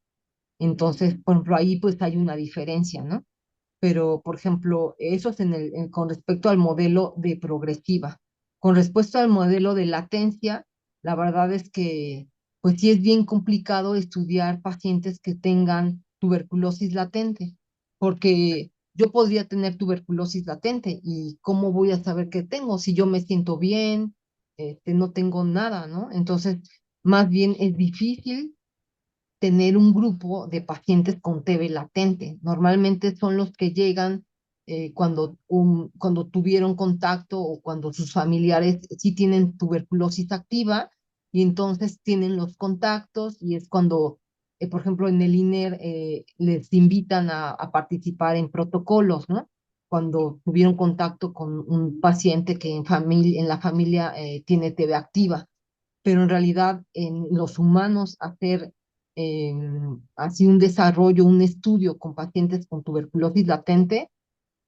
Entonces, por ejemplo, ahí pues hay una diferencia, ¿no? Pero, por ejemplo, eso es con respecto al modelo de progresiva. Con respecto al modelo de latencia, la verdad es que, pues sí es bien complicado estudiar pacientes que tengan tuberculosis latente, porque yo podría tener tuberculosis latente y ¿cómo voy a saber qué tengo si yo me siento bien? no tengo nada, ¿no? Entonces, más bien es difícil tener un grupo de pacientes con TB latente. Normalmente son los que llegan cuando tuvieron contacto o cuando sus familiares sí tienen tuberculosis activa y entonces tienen los contactos y es cuando, por ejemplo, en el INER les invitan a participar en protocolos, ¿no? Cuando tuvieron contacto con un paciente que en la familia tiene TB activa, pero en realidad en los humanos hacer eh, así un desarrollo, un estudio con pacientes con tuberculosis latente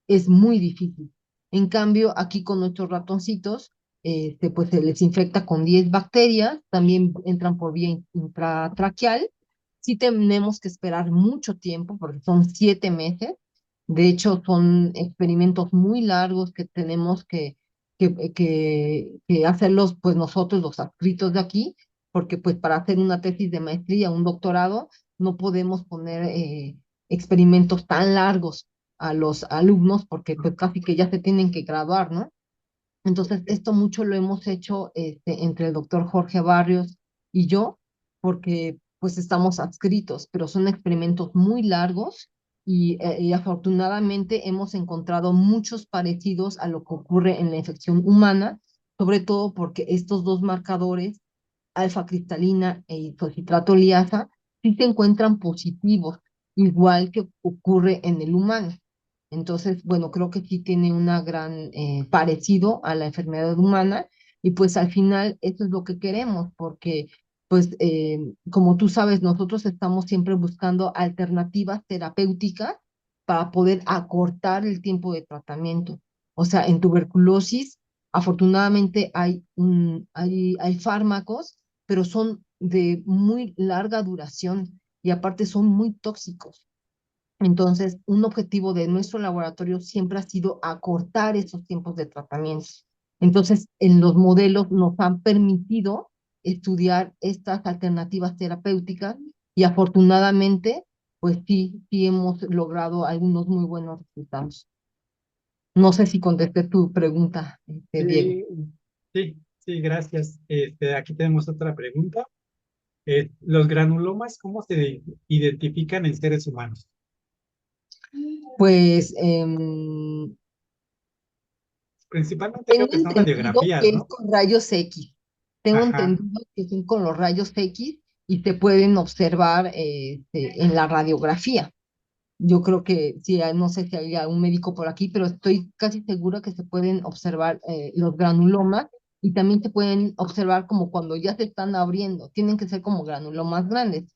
es muy difícil. En cambio, aquí con nuestros ratoncitos, pues se les infecta con 10 bacterias, también entran por vía intratraqueal. Sí tenemos que esperar mucho tiempo porque son 7 meses. De hecho, son experimentos muy largos que tenemos que hacerlos pues nosotros, los adscritos de aquí, porque pues para hacer una tesis de maestría, un doctorado, no podemos poner experimentos tan largos a los alumnos porque pues casi que ya se tienen que graduar, ¿no? Entonces, esto mucho lo hemos hecho entre el doctor Jorge Barrios y yo, porque pues estamos adscritos, pero son experimentos muy largos y afortunadamente hemos encontrado muchos parecidos a lo que ocurre en la infección humana, sobre todo porque estos dos marcadores, alfa cristalina e isocitrato liasa, sí se encuentran positivos, igual que ocurre en el humano. Entonces, bueno, creo que sí tiene una gran parecido a la enfermedad humana y pues al final eso es lo que queremos porque pues como tú sabes, nosotros estamos siempre buscando alternativas terapéuticas para poder acortar el tiempo de tratamiento. O sea, en tuberculosis, afortunadamente hay fármacos, pero son de muy larga duración y aparte son muy tóxicos. Entonces, un objetivo de nuestro laboratorio siempre ha sido acortar esos tiempos de tratamiento. Entonces, en los modelos nos han permitido estudiar estas alternativas terapéuticas y afortunadamente, pues sí hemos logrado algunos muy buenos resultados. No sé si contesté tu pregunta, Diego. Sí, sí, gracias. Aquí tenemos otra pregunta. ¿Los granulomas cómo se identifican en seres humanos? Pues Principalmente tengo creo que son entendido radiografías, que es ¿no? con rayos X. Tengo Ajá. entendido que son con los rayos X y se pueden observar en la radiografía. Yo creo que sí, no sé si hay un médico por aquí, pero estoy casi segura que se pueden observar los granulomas y también se pueden observar como cuando ya se están abriendo. Tienen que ser como granulomas grandes.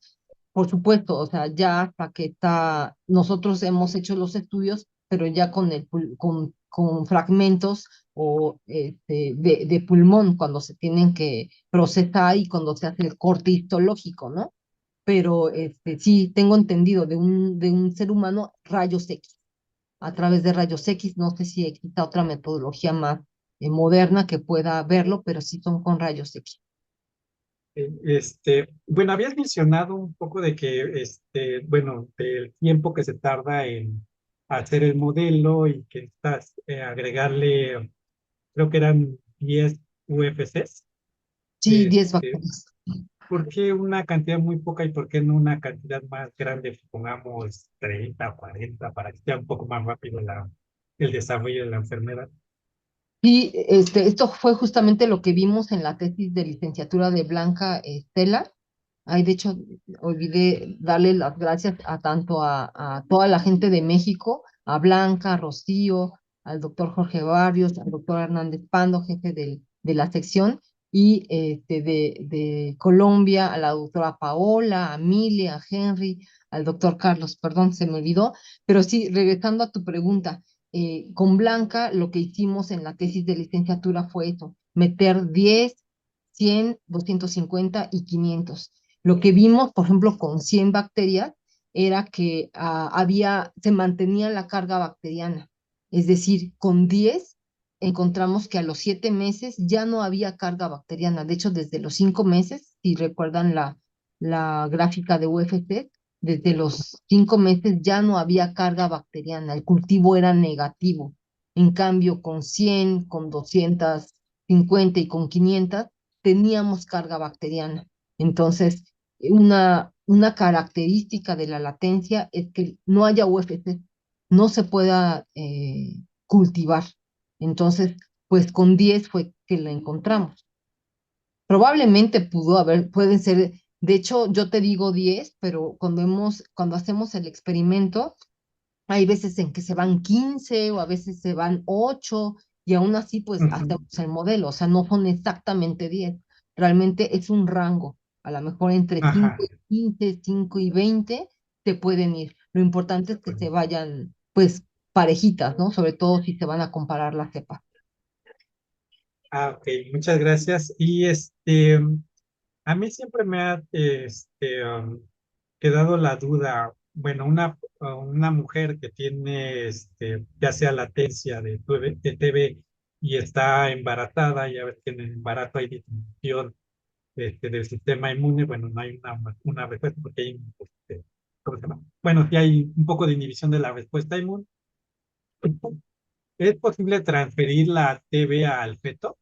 Por supuesto, o sea, ya hasta que está, nosotros hemos hecho los estudios, pero ya con fragmentos o de pulmón cuando se tienen que procesar y cuando se hace el corte histológico, ¿no? Pero sí tengo entendido de un ser humano rayos X, a través de rayos X, no sé si exista otra metodología más moderna que pueda verlo, pero sí son con rayos X. Bueno, habías mencionado un poco de que, bueno, del tiempo que se tarda en hacer el modelo y que estás agregarle, creo que eran 10 UFCs. Sí, 10 Este, bacterias. ¿Por qué una cantidad muy poca y por qué no una cantidad más grande, supongamos 30 o 40, para que sea un poco más rápido el desarrollo de la enfermedad? Sí, esto fue justamente lo que vimos en la tesis de licenciatura de Blanca Estela. Ay, de hecho, olvidé darle las gracias a tanto a toda la gente de México, a Blanca, a Rocío, al doctor Jorge Barrios, al doctor Hernández Pando, jefe de la sección, y de Colombia, a la doctora Paola, a Mile, a Henry, al doctor Carlos, perdón, se me olvidó. Pero sí, regresando a tu pregunta, con Blanca lo que hicimos en la tesis de licenciatura fue eso, meter 10, 100, 250 y 500. Lo que vimos, por ejemplo, con 100 bacterias, era que se mantenía la carga bacteriana. Es decir, con 10 encontramos que a los 7 meses ya no había carga bacteriana. De hecho, desde los 5 meses, si recuerdan la gráfica de UFC, desde los 5 meses ya no había carga bacteriana, el cultivo era negativo. En cambio, con 100, con 200 50 y con 500 teníamos carga bacteriana. Entonces, una característica de la latencia es que no haya UFC, no se pueda cultivar. Entonces, pues con 10 fue que la encontramos. Probablemente pudo haber, pueden ser, de hecho, yo te digo 10, pero cuando hacemos el experimento, hay veces en que se van 15 o a veces se van 8 y aún así pues Ujú. hacemos el modelo, o sea, no son exactamente 10, realmente es un rango, a lo mejor entre 5 Ajá. y 15, 5 y 20 te pueden ir. Lo importante es que se vayan pues parejitas, ¿no? Sobre todo si se van a comparar las cepas. Ok, muchas gracias. Y a mí siempre me ha quedado la duda, bueno, una mujer que tiene ya sea latencia de TB y está embarazada, ya ves que en el embarazo hay disminución del sistema inmune, bueno, no hay una respuesta porque hay, ¿cómo se llama? Bueno, sí hay un poco de inhibición de la respuesta inmune. ¿Es posible transferir la TB al feto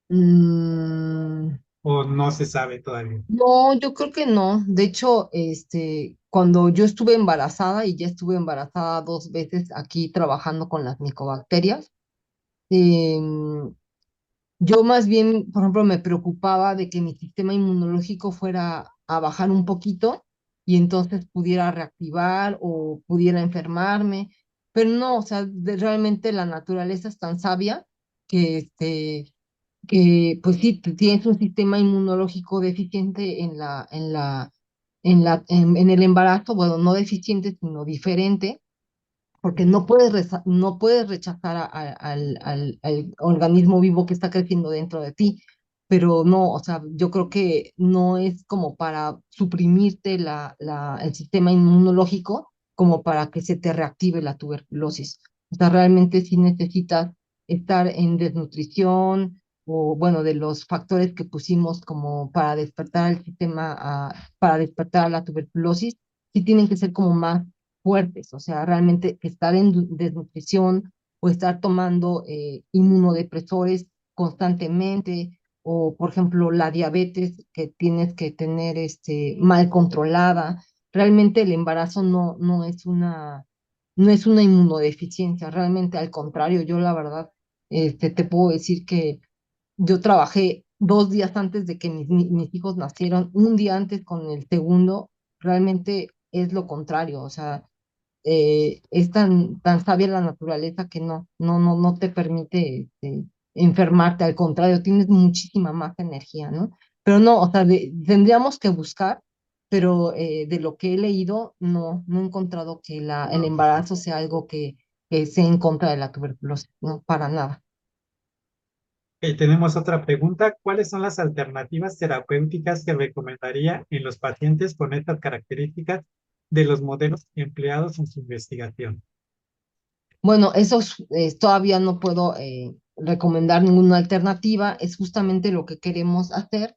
Mm, o no se sabe todavía? no, yo creo que no. De hecho, cuando yo estuve embarazada y ya estuve embarazada 2 veces aquí trabajando con las micobacterias, em, yo más bien, por ejemplo, me preocupaba de que mi sistema inmunológico fuera a bajar un poquito y entonces pudiera reactivar o pudiera enfermarme, pero no, o sea, realmente la naturaleza es tan sabia que pues sí, tienes un sistema inmunológico deficiente en el embarazo, bueno, no deficiente, sino diferente, porque no puedes rechazar al organismo vivo que está creciendo dentro de ti, pero no, o sea, yo creo que no es como para suprimirte el sistema inmunológico, como para que se te reactive la tuberculosis. O sea, realmente sí necesitas estar en desnutrición o, bueno, de los factores que pusimos como para despertar el sistema, para despertar la tuberculosis, sí tienen que ser como más fuertes, o sea, realmente estar en desnutrición o estar tomando inmunodepresores constantemente, o por ejemplo la diabetes que tienes que tener mal controlada. Realmente el embarazo no es una inmunodeficiencia, realmente al contrario, yo la verdad te puedo decir que yo trabajé 2 días antes de que mis hijos nacieron, un día antes con el segundo, realmente es lo contrario, o sea, es tan sabia la naturaleza que no te permite enfermarte, al contrario, tienes muchísima más energía, ¿no? Pero no, o sea, tendríamos que buscar, pero de lo que he leído, no he encontrado que el embarazo sea algo que esté en contra de la tuberculosis, no, para nada. Tenemos otra pregunta. ¿Cuáles son las alternativas terapéuticas que recomendaría en los pacientes con estas características de los modelos empleados en su investigación? Bueno, todavía no puedo recomendar ninguna alternativa, es justamente lo que queremos hacer.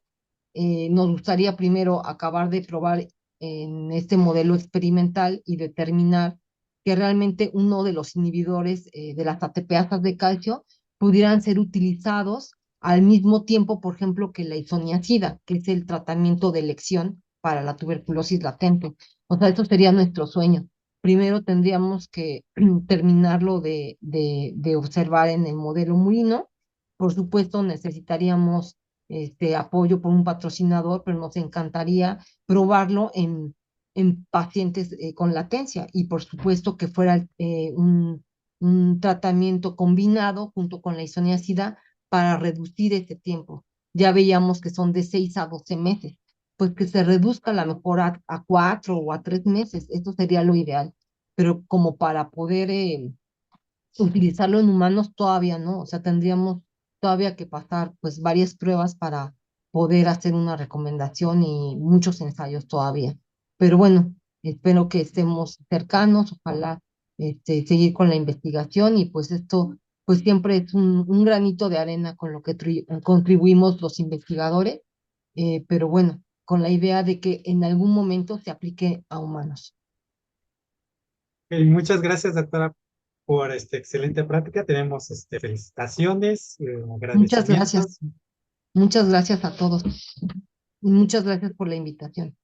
Nos gustaría primero acabar de probar en este modelo experimental y determinar que realmente uno de los inhibidores de las ATPasas de calcio pudieran ser utilizados al mismo tiempo, por ejemplo, que la isoniazida, que es el tratamiento de elección para la tuberculosis latente. O sea, eso sería nuestro sueño. Primero tendríamos que terminarlo de observar en el modelo murino. Por supuesto, necesitaríamos apoyo por un patrocinador, pero nos encantaría probarlo en pacientes con latencia y por supuesto que fuera un tratamiento combinado junto con la isoniazida para reducir ese tiempo. Ya veíamos que son de 6 a 12 meses, pues que se reduzca a lo mejor a 4 o a 3 meses, eso sería lo ideal, pero como para poder utilizarlo en humanos todavía no, o sea, tendríamos todavía que pasar pues varias pruebas para poder hacer una recomendación y muchos ensayos todavía. Pero bueno, espero que estemos cercanos, ojalá seguir con la investigación y pues esto pues siempre es un granito de arena con lo que contribuimos los investigadores, pero bueno, con la idea de que en algún momento se aplique a humanos. Muchas gracias, doctora. por esta excelente práctica. Tenemos felicitaciones, Muchas gracias. agradecimientos. Muchas gracias a todos. Y muchas gracias por la invitación.